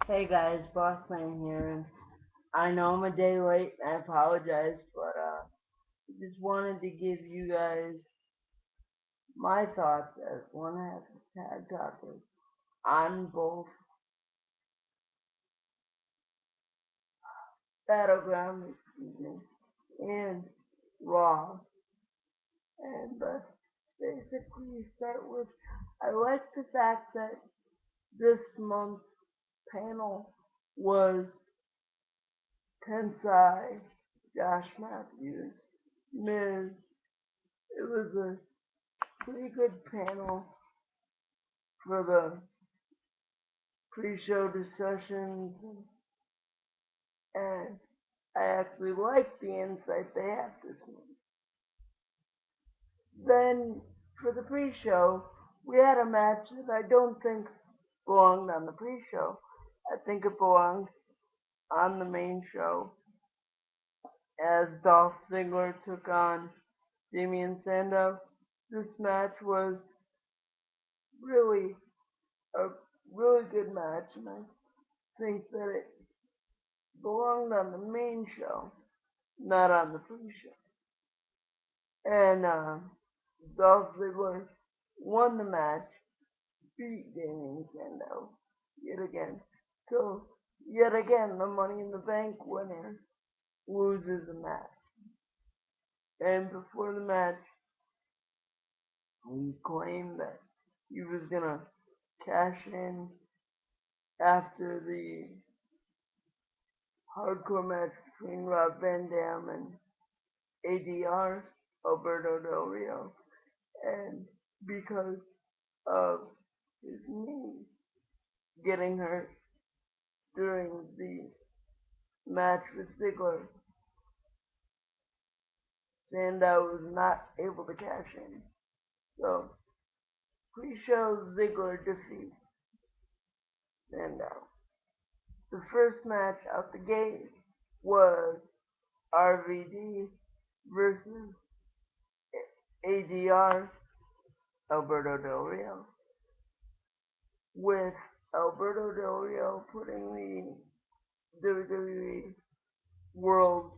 Hey guys, Bossman here, and I know I'm a day late, and I apologize, but just wanted to give you guys my thoughts as one half of Tag Talkers on both Battleground, and Raw. And basically start with, I like the fact that this month's panel was Tensai, Josh Matthews, Miz. It was a pretty good panel for the pre-show discussions, and I actually liked the insight they had this month. Then for the pre-show, we had a match that I don't think belonged on the pre-show. I think it belonged on the main show as Dolph Ziggler took on Damian Sandow. This match was really a really good match, and I think that it belonged on the main show, not on the pre-show. And Dolph Ziggler won the match, beat Damian Sandow yet again. So yet again, the Money in the Bank winner loses a match. And before the match, he claimed that he was gonna cash in after the hardcore match between Rob Van Dam and ADR, Alberto Del Rio, and because of his knee getting hurt during the match with Ziggler, Sandow was not able to cash in. So, pre-show Ziggler defeats Sandow. The first match out the gate was RVD versus ADR, Alberto Del Rio, with Alberto Del Rio putting the WWE World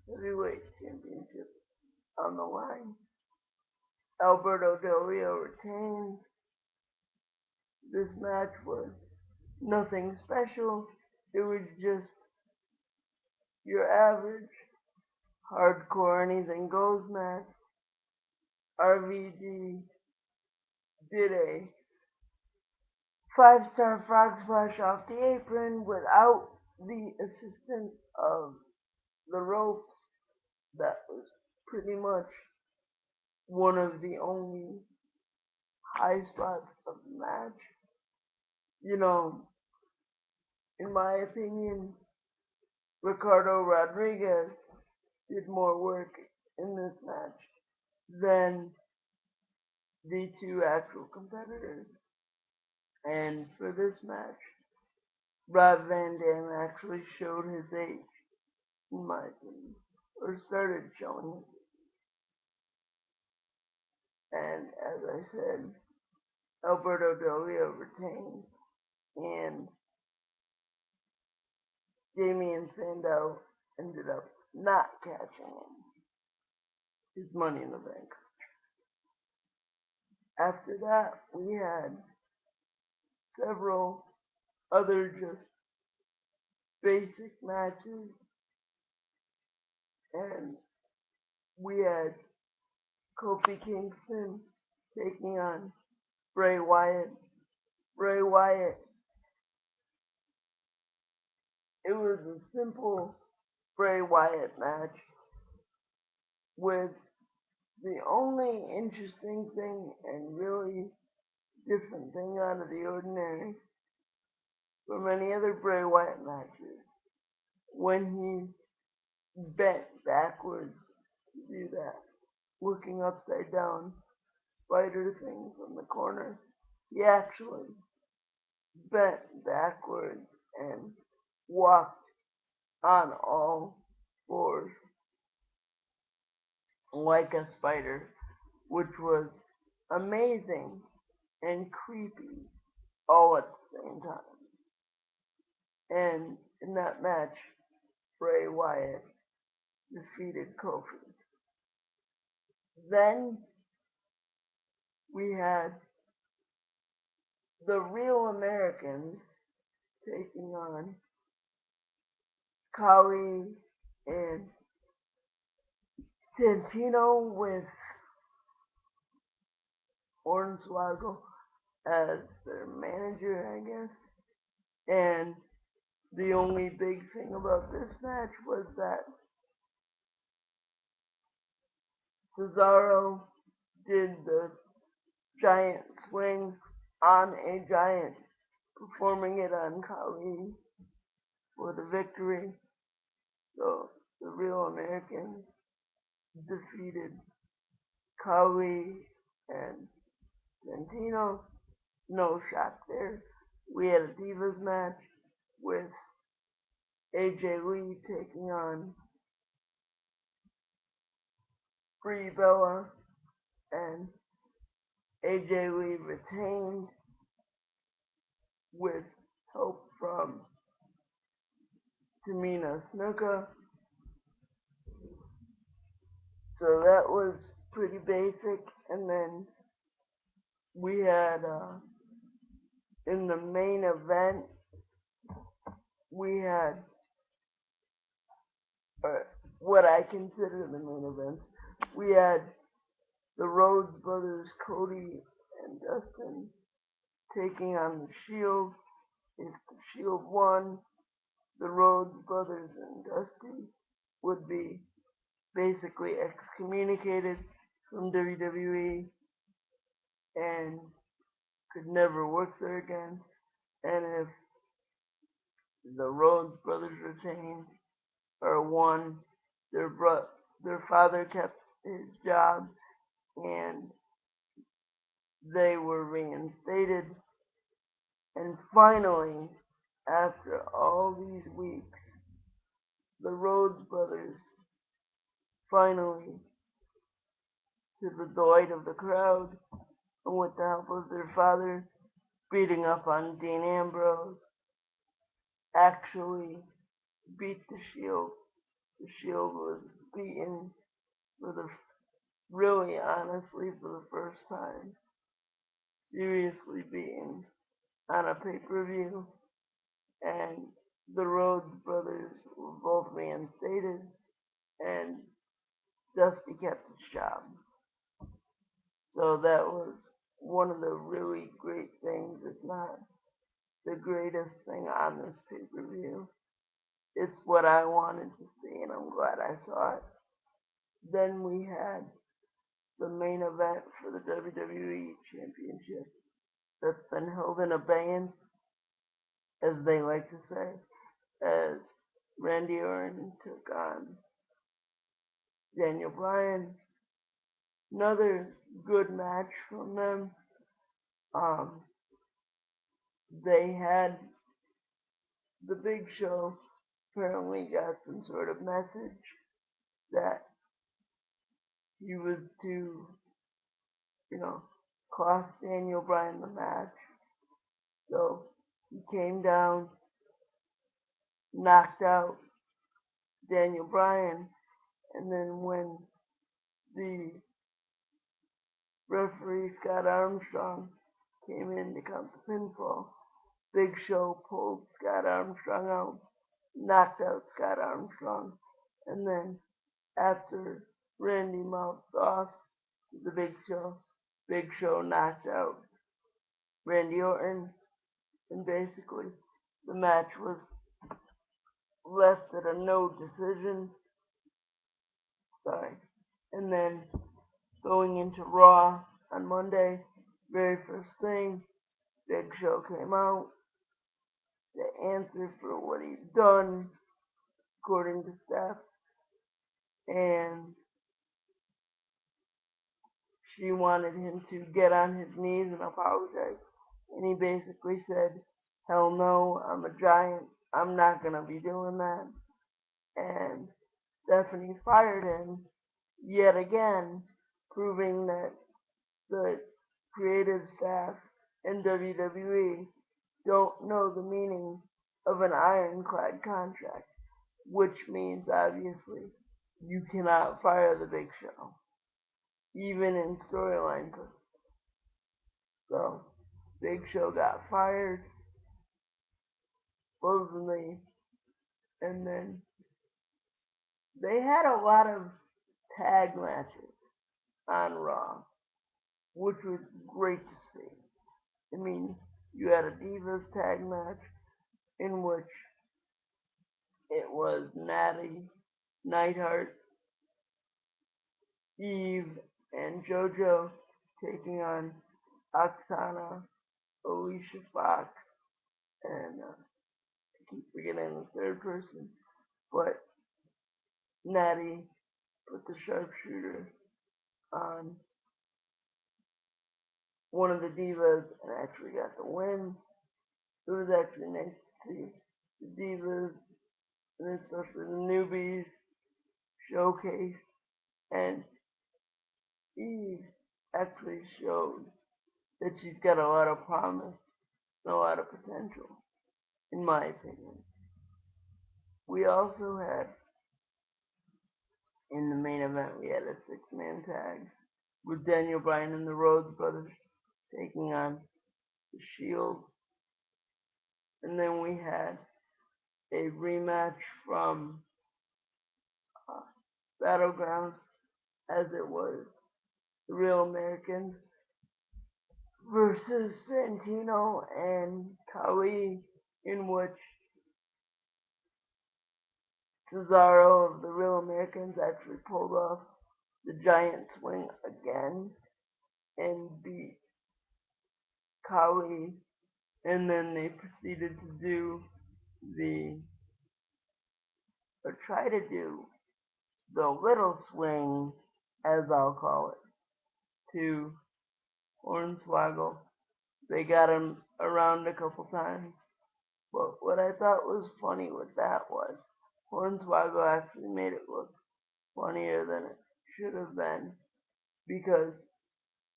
Heavyweight Championship on the line. Alberto Del Rio retains. This match was nothing special. It was just your average hardcore anything goes match. RVD did a 5-star frog splash off the apron without the assistance of the ropes. That was pretty much one of the only high spots of the match. You know, in my opinion, Ricardo Rodriguez did more work in this match than the two actual competitors. And for this match, Rob Van Dam actually showed his age, in my opinion, or started showing it. And as I said, Alberto Del Rio retained, and Damian Sandow ended up not catching his Money in the Bank. After that, we had several other just basic matches, and we had Kofi Kingston taking on Bray Wyatt. Bray Wyatt, it was a simple Bray Wyatt match with the only interesting thing and really different thing out of the ordinary from any other Bray Wyatt matches when he bent backwards to do that looking upside down spider thing from the corner. He actually bent backwards and walked on all fours like a spider, which was amazing and creepy all at the same time. And in that match, Bray Wyatt defeated Kofi. Then we had the Real Americans taking on Khali and Santino with Hornswoggle as their manager, I guess. And the only big thing about this match was that Cesaro did the giant swing on a giant, performing it on Khali for the victory. So the Real Americans defeated Khali and Santino. No shock there. We had a Divas match with AJ Lee taking on Brie Bella, and AJ Lee retained with help from Tamina Snuka. So that was pretty basic. And then we had in the main event, we had what I consider the main event. We had the Rhodes brothers, Cody and Dustin, taking on the Shield. If the Shield won, the Rhodes brothers and Dusty would be basically excommunicated from WWE and could never work there again. And if the Rhodes brothers retained or won, their father kept his job and they were reinstated. And finally, after all these weeks, the Rhodes brothers finally, to the delight of the crowd, and with the help of their father beating up on Dean Ambrose, actually beat the Shield. The Shield was beaten for the really honestly for the first time, seriously beaten on a pay-per-view, and the Rhodes brothers were both reinstated, and Dusty kept his job. So that was one of the really great things, if not the greatest thing on this pay-per-view. It's what I wanted to see, and I'm glad I saw it. Then we had the main event for the WWE Championship that's been held in abeyance, as they like to say, as Randy Orton took on Daniel Bryan. Another good match from them. They had the Big Show apparently got some sort of message that he was to, cost Daniel Bryan the match. So he came down, knocked out Daniel Bryan, and then when the referee Scott Armstrong came in to count the pinfall, Big Show pulled Scott Armstrong out, knocked out Scott Armstrong, and then after Randy mouthed off to the Big Show knocked out Randy Orton, and basically the match was left at a no decision. And then going into Raw on Monday, very first thing, Big Show came out to answer for what he'd done, according to Steph, and she wanted him to get on his knees and apologize. And he basically said, hell no, I'm a giant. I'm not going to be doing that. And Stephanie fired him yet again, proving that the creative staff in WWE don't know the meaning of an ironclad contract, which means obviously you cannot fire the Big Show, even in storyline. So Big Show got fired, supposedly, and then they had a lot of tag matches on Raw, which was great to see. I mean, you had a Divas tag match in which it was Natty, Neidhart, Eve, and JoJo taking on Oksana, Alicia Fox, and I keep forgetting the third person, but Natty put the sharpshooter on one of the divas and actually got the win. It was actually nice to see the divas and especially the newbies showcase, and Eve actually showed that she's got a lot of promise and a lot of potential, in my opinion. We also had, in the main event, we had a six-man tag with Daniel Bryan and the Rhodes Brothers taking on the Shield. And then we had a rematch from uh, Battleground, as it was the Real Americans versus Santino and Khali, in which Cesaro of the Real Americans actually pulled off the giant swing again and beat Khali, and then they proceeded to do try to do the little swing, as I'll call it, to Hornswoggle. They got him around a couple times, but what I thought was funny with that was Hornswoggle actually made it look funnier than it should have been, because,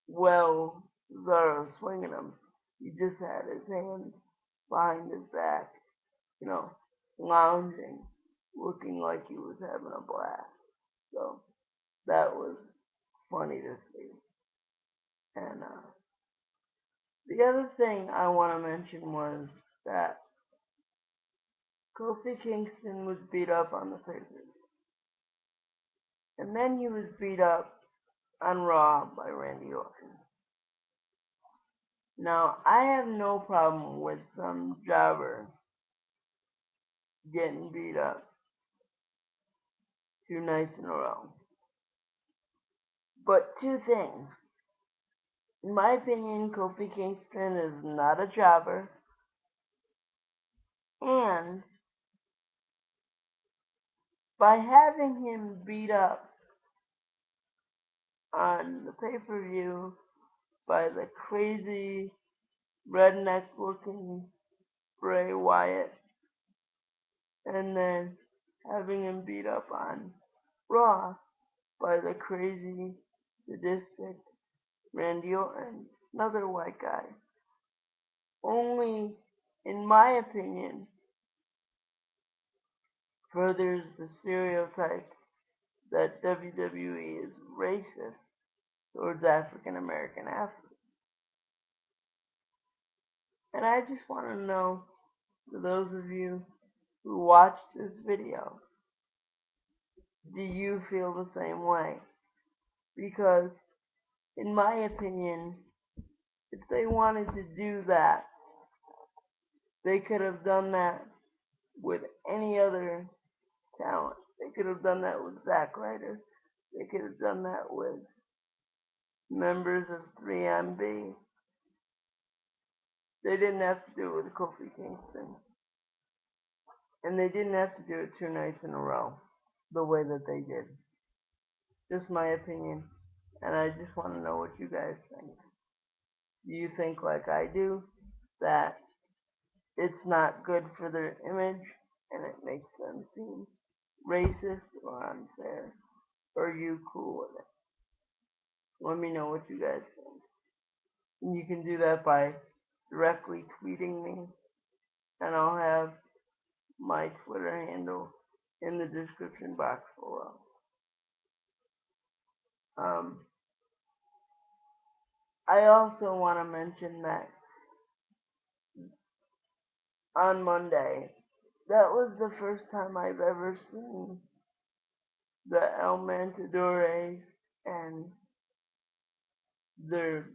well, Cesaro swinging him, he just had his hands behind his back, you know, lounging, looking like he was having a blast. So that was funny to see. And the other thing I want to mention was that Kofi Kingston was beat up on the pay-per-view, and then he was beat up on Raw by Randy Orton. Now, I have no problem with some jobber getting beat up 2 nights in a row. But two things. In my opinion, Kofi Kingston is not a jobber, and by having him beat up on the pay-per-view by the crazy redneck looking Bray Wyatt, and then having him beat up on Raw by the crazy sadistic Randy Orton, another white guy, only, in my opinion, furthers the stereotype that WWE is racist towards African American athletes. And I just want to know, for those of you who watched this video, do you feel the same way? Because, in my opinion, if they wanted to do that, they could have done that with any other talent. They could have done that with Zack Ryder. They could have done that with members of 3MB. They didn't have to do it with Kofi Kingston. And they didn't have to do it 2 nights in a row the way that they did. Just my opinion. And I just want to know what you guys think. Do you think, like I do, that it's not good for their image and it makes them seem racist or unfair? Or are you cool with it? Let me know what you guys think. And you can do that by directly tweeting me, and I'll have my Twitter handle in the description box below. Um, I also want to mention that on Monday, that was the first time I've ever seen the El Matadores and their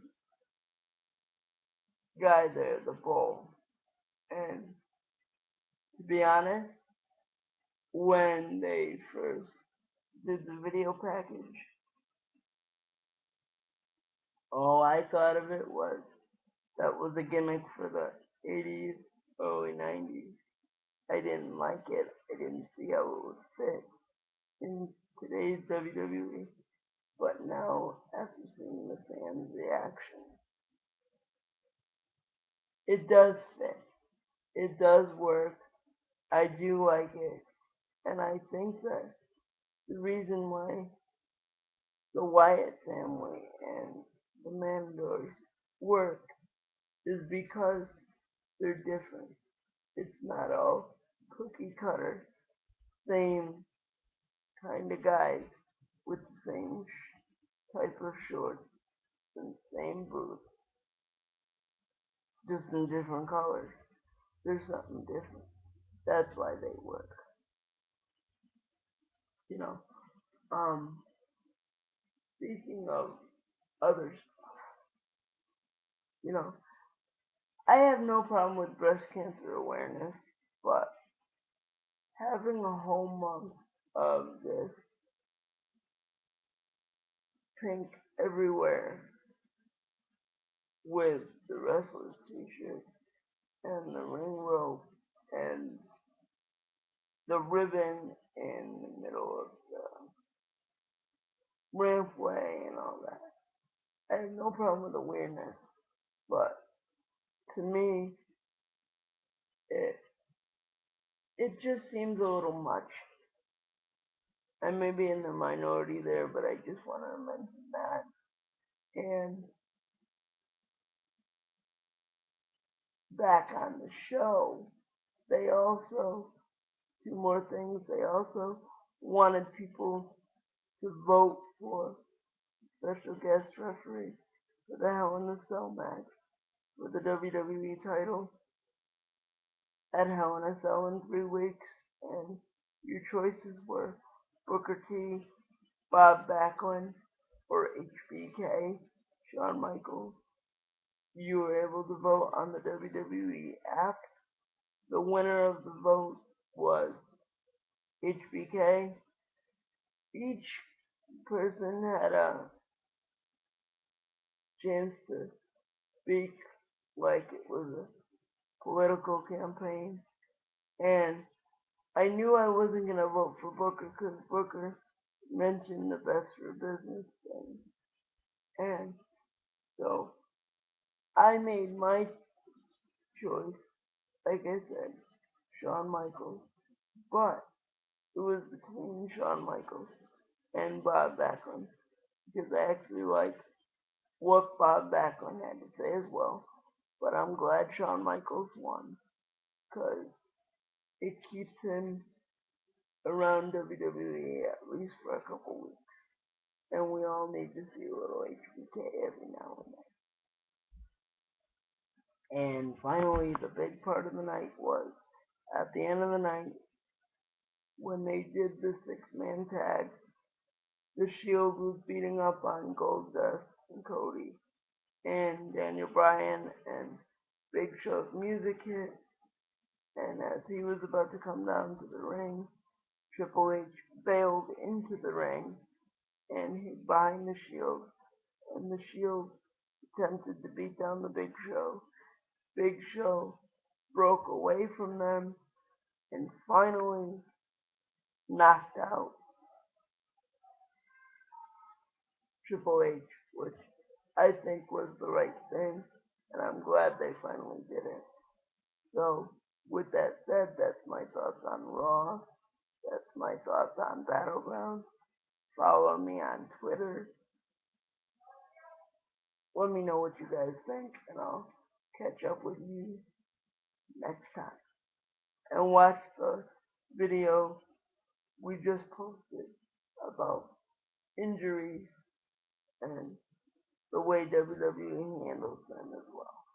guy there, the bull. And to be honest, when they first did the video package, all I thought of it was that was a gimmick for the 80s, early 90s. I didn't like it. I didn't see how it would fit in today's WWE. But now, after seeing the fans' reaction, it does fit. It does work. I do like it. And I think that the reason why the Wyatt family and the Mandors work is because they're different. It's not all cookie cutter, same kind of guys with the same type of shorts and same boots, just in different colors. There's something different. That's why they work. You know. Um, Speaking of others, you know, I have no problem with breast cancer awareness, but having a whole month of this pink everywhere with the wrestler's t-shirt and the ring rope and the ribbon in the middle of the rampway and all that. I have no problem with awareness, but to me, it it just seems a little much. I may be in the minority there, but I just want to mention that. And back on the show, they also, two more things, they also wanted people to vote for special guest referee for the Hell in a Cell match for the WWE title at Hell in a Cell in 3 weeks. And your choices were Booker T, Bob Backlund, or HBK, Shawn Michaels. You were able to vote on the WWE app. The winner of the vote was HBK. Each person had a chance to speak like it was a political campaign. And I knew I wasn't going to vote for Booker because Booker mentioned the best for business thing. And so I made my choice, like I said, Shawn Michaels. But it was between Shawn Michaels and Bob Backlund because I actually liked what Bob Backlund had to say as well. But I'm glad Shawn Michaels won because it keeps him around WWE at least for a couple weeks. And we all need to see a little HBK every now and then. And finally, the big part of the night was at the end of the night when they did the 6-man tag. The Shield was beating up on Goldust and Cody, and Daniel Bryan, and Big Show's music hit. And as he was about to come down to the ring, Triple H bailed into the ring and hid behind the Shield, and the Shield attempted to beat down the Big Show. Big Show broke away from them and finally knocked out Triple H, which I think was the right thing, and I'm glad they finally did it. So, with that said, that's my thoughts on Raw. That's my thoughts on Battleground. Follow me on Twitter. Let me know what you guys think, and I'll catch up with you next time. and watch the video we just posted about injuries and the way WWE handles them as well.